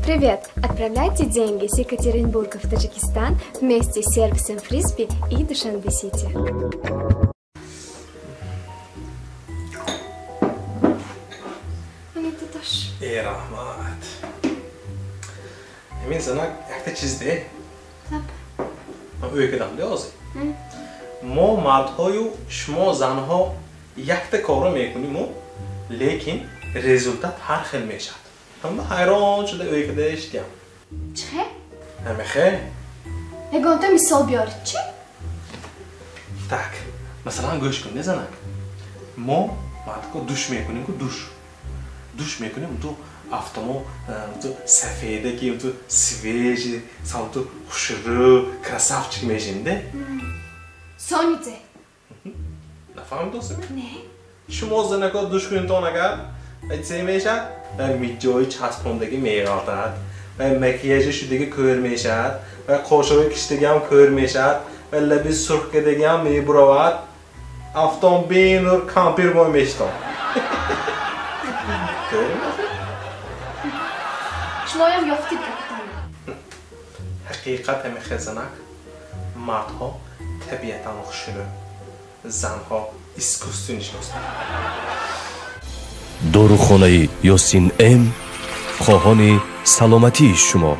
Привет! Отправляйте деньги с Екатеринбурга в Таджикистан вместе с сервисом Фрисби и Душанбе-Сити. Rahmat. Emin sana yakta çizdi. Tabii. Öyle kadar diyoruz. ما مردهایو شما زنها یک تا کارو میکنیم لیکن رزولتات هر خیل میشد هم حیران شده اوی که داشتیم چه؟ همه خیل اگه تو مثال بیارید چه؟ tak مثلا گوش کن نزنک ما مردها دوش میکنیم که دوش میکنیم تو автомо то сафеда ки то свежий сам то хушру красавчик мешим да Сонице нафаҳмидоси не шумо занако душкунтон агар айце мешад ва миҷои часпондагӣ меғалтад ва макияҷи шудагӣ кӯр мешад ва қошои киштагӣ ҳам кӯр мешад ва лаби сурхкадагӣ ҳам мебуравад автомобинур кампир бой мештон شمایم یافتید کپیتان حقیقت میخزنک مردها طبیعتا خوشرو زنها اسکوستونیش هستند داروخانه یاسین ام خواهان سلامتی شما